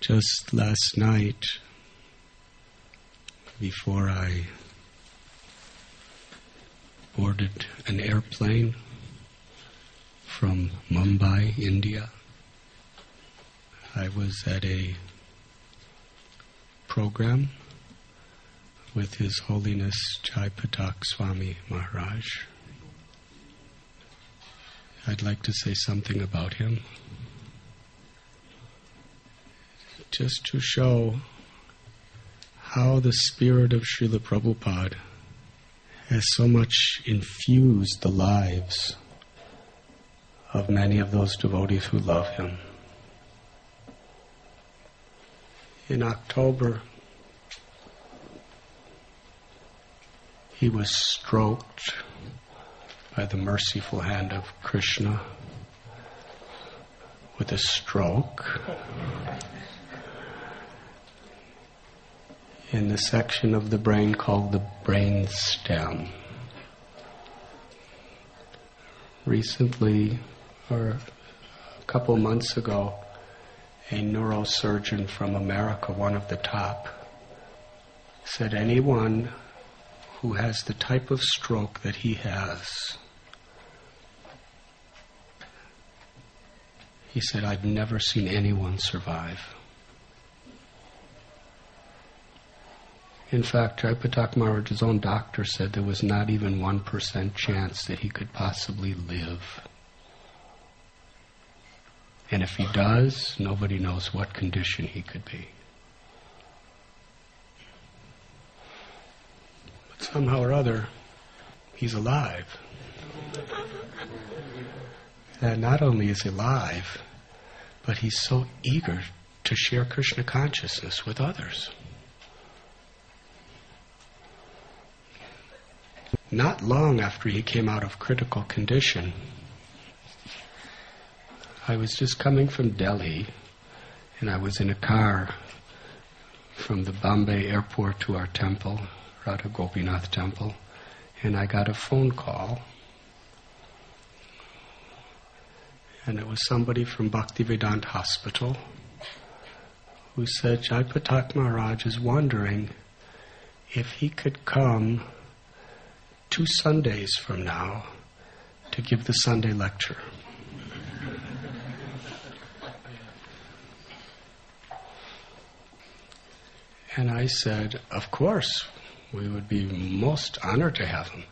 Just last night, before I boarded an airplane from Mumbai, India, I was at a program with His Holiness Jaya Pataka Swamy Maharaj. I'd like to say something about him, just to show how the spirit of Srila Prabhupada has so much infused the lives of many of those devotees who love him. In October, he was stroked by the merciful hand of Krishna with a stroke in the section of the brain called the brain stem. Recently, or a couple months ago, a neurosurgeon from America, one of the top, said anyone who has the type of stroke that he has, he said, I've never seen anyone survive. In fact, Jaya Pataka Maharaj's own doctor said there was not even 1% chance that he could possibly live. And if he does, nobody knows what condition he could be. But somehow or other, he's alive. And not only is he alive, but he's so eager to share Krishna consciousness with others. Not long after he came out of critical condition, I was just coming from Delhi, and I was in a car from the Bombay airport to our temple, Radha Gopinath temple, and I got a phone call, and it was somebody from Bhaktivedanta Hospital who said Jaya Pataka Maharaj is wondering if he could come 2 Sundays from now to give the Sunday lecture. And I said, of course, we would be most honored to have him.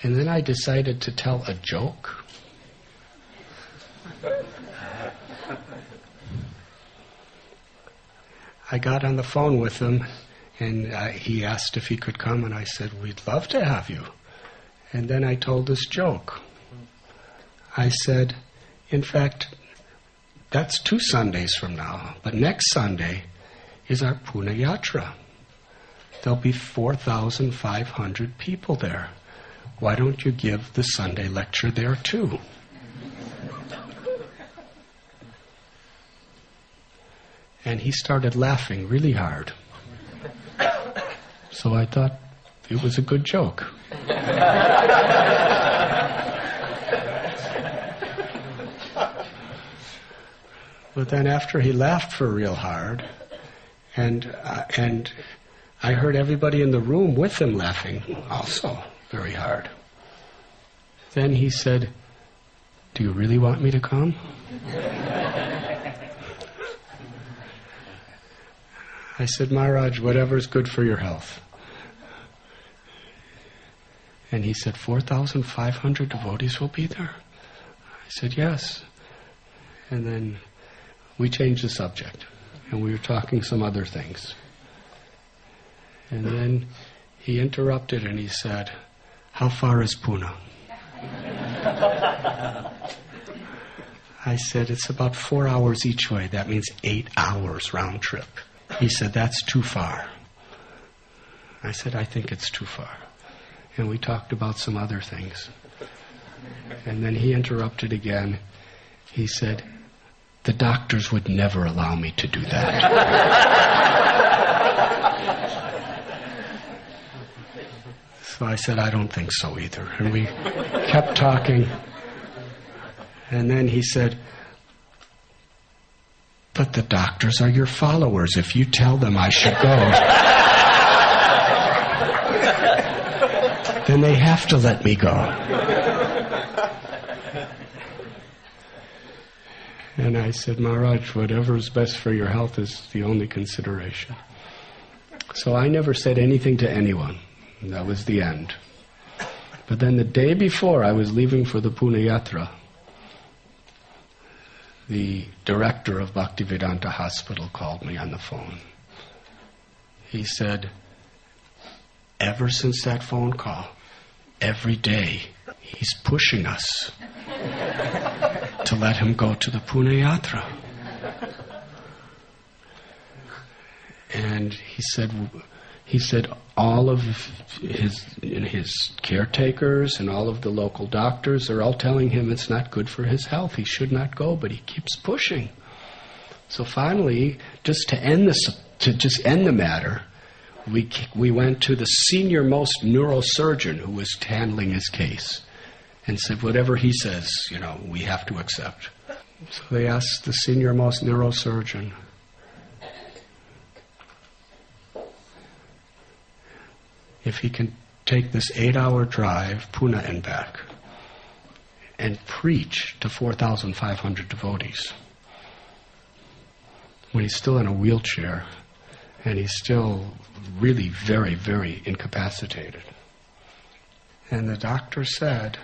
And then I decided to tell a joke. I got on the phone with him, and he asked if he could come, and I said, we'd love to have you. And then I told this joke. I said, in fact, that's 2 Sundays from now, but next Sunday is our Pune Yatra. There'll be 4,500 people there. Why don't you give the Sunday lecture there too? And he started laughing really hard. So I thought it was a good joke. But then after he laughed for real hard, and I heard everybody in the room with him laughing also very hard. Then he said, do you really want me to come? I said, Maharaj, whatever's good for your health. And he said, 4,500 devotees will be there? I said, yes. And then we changed the subject, and we were talking some other things. And then he interrupted and he said, how far is Pune? I said, it's about 4 hours each way. That means 8 hours round trip. He said, that's too far. I said, I think it's too far. And we talked about some other things. And then he interrupted again. He said, the doctors would never allow me to do that. So I said, I don't think so either. And we kept talking. And then he said, But the doctors are your followers. If you tell them I should go, then they have to let me go. And I said, Maharaj, whatever is best for your health is the only consideration. So I never said anything to anyone. That was the end. But then the day before I was leaving for the Pune Yatra, the director of Bhaktivedanta Hospital called me on the phone. He said, ever since that phone call, every day he's pushing us to let him go to the Pune Yatra. And he said all of his caretakers and all of the local doctors are all telling him it's not good for his health. He should not go, but he keeps pushing. So finally, just to end the matter, we went to the senior most neurosurgeon who was handling his case and said, whatever he says, we have to accept. So they asked the senior most neurosurgeon, if he can take this 8-hour drive, Pune and back, and preach to 4,500 devotees, when he's still in a wheelchair, and he's still really very, very incapacitated. And the doctor said,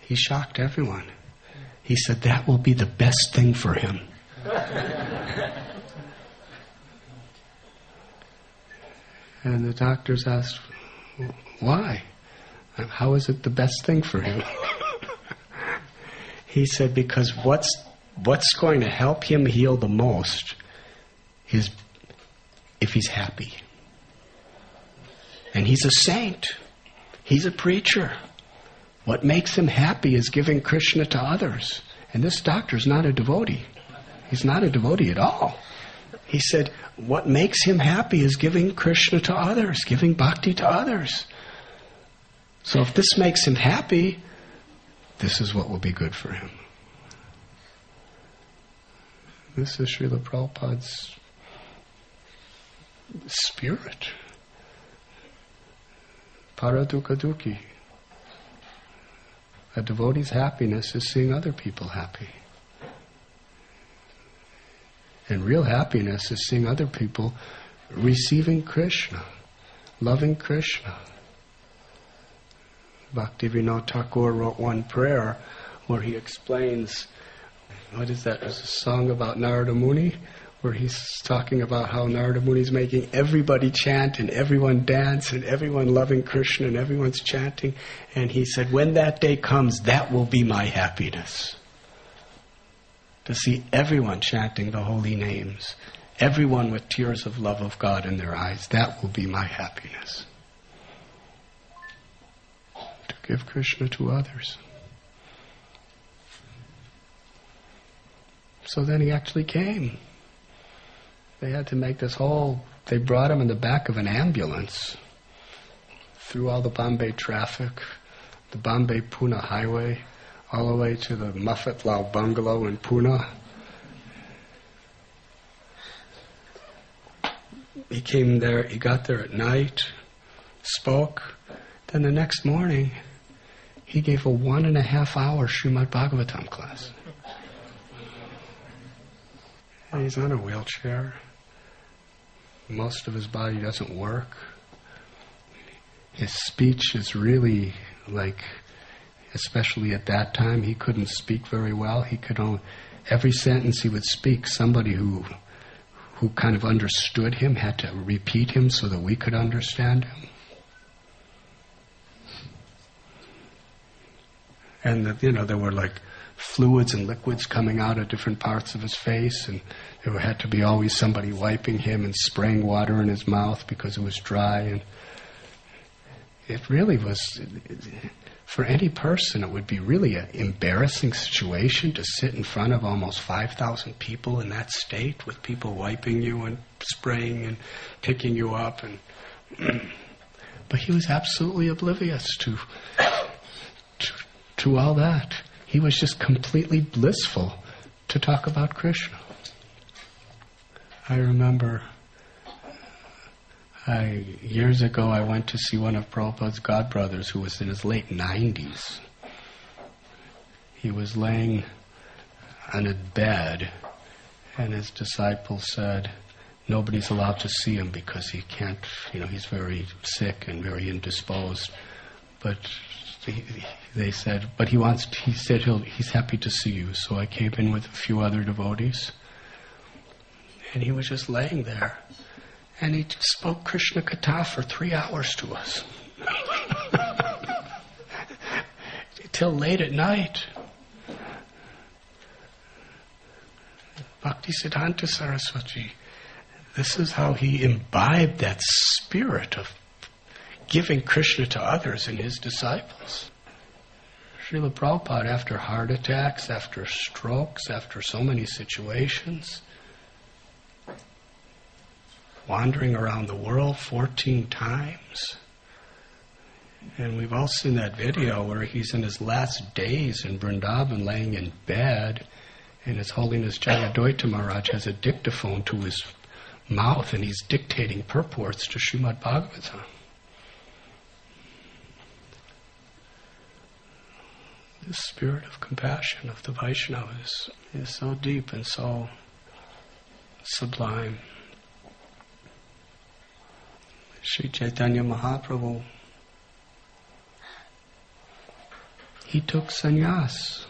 he shocked everyone. He said, that will be the best thing for him. And the doctors asked, why? How is it the best thing for him? He said, because what's going to help him heal the most is if he's happy. And he's a saint. He's a preacher. What makes him happy is giving Krishna to others. And this doctor's not a devotee. He's not a devotee at all. He said, what makes him happy is giving Krishna to others, giving bhakti to others. So if this makes him happy, this is what will be good for him. This is Srila Prabhupada's spirit. Paradukha dukhi. A devotee's happiness is seeing other people happy. And real happiness is seeing other people receiving Krishna, loving Krishna. Bhaktivinoda Thakur wrote one prayer where he explains, what is that? There's a song about Narada Muni where he's talking about how Narada Muni is making everybody chant and everyone dance and everyone loving Krishna and everyone's chanting. And he said, when that day comes, that will be my happiness. To see everyone chanting the holy names, everyone with tears of love of God in their eyes, that will be my happiness. To give Krishna to others. So then he actually came. They had to make they brought him in the back of an ambulance through all the Bombay traffic, the Bombay-Pune highway, all the way to the Maffatlal bungalow in Pune. He came there, he got there at night, spoke. Then the next morning, he gave a 1.5-hour Srimad Bhagavatam class. And he's on a wheelchair. Most of his body doesn't work. His speech is really especially at that time, he couldn't speak very well. He could only, every sentence he would speak, somebody who kind of understood him had to repeat him so that we could understand him. And there were fluids and liquids coming out of different parts of his face, and there had to be always somebody wiping him and spraying water in his mouth because it was dry. And it really was, for any person, it would be really an embarrassing situation to sit in front of almost 5,000 people in that state with people wiping you and spraying and picking you up. But he was absolutely oblivious to all that. He was just completely blissful to talk about Krishna. I remember years ago I went to see one of Prabhupada's godbrothers who was in his late 90s. He was laying on a bed, and his disciple said, nobody's allowed to see him because he can't, he's very sick and very indisposed. But they said, but he said he's happy to see you. So I came in with a few other devotees, and he was just laying there. And he spoke Krishna Katha for 3 hours to us. Till late at night. Bhaktisiddhanta Saraswati, this is how he imbibed that spirit of giving Krishna to others and his disciples. Srila Prabhupada, after heart attacks, after strokes, after so many situations, wandering around the world 14 times. And we've all seen that video where he's in his last days in Vrindavan laying in bed, and His Holiness Jaya Pataka Maharaj has a dictaphone to his mouth and he's dictating purports to Srimad Bhagavatam. The spirit of compassion of the Vaishnavas is so deep and so sublime. Sri Chaitanya Mahaprabhu, he took sannyas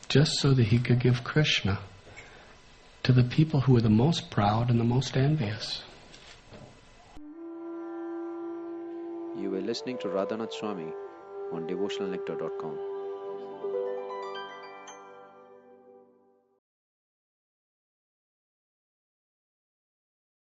just so that he could give Krishna to the people who were the most proud and the most envious. You were listening to Radhanath Swamy on devotionalnectar.com.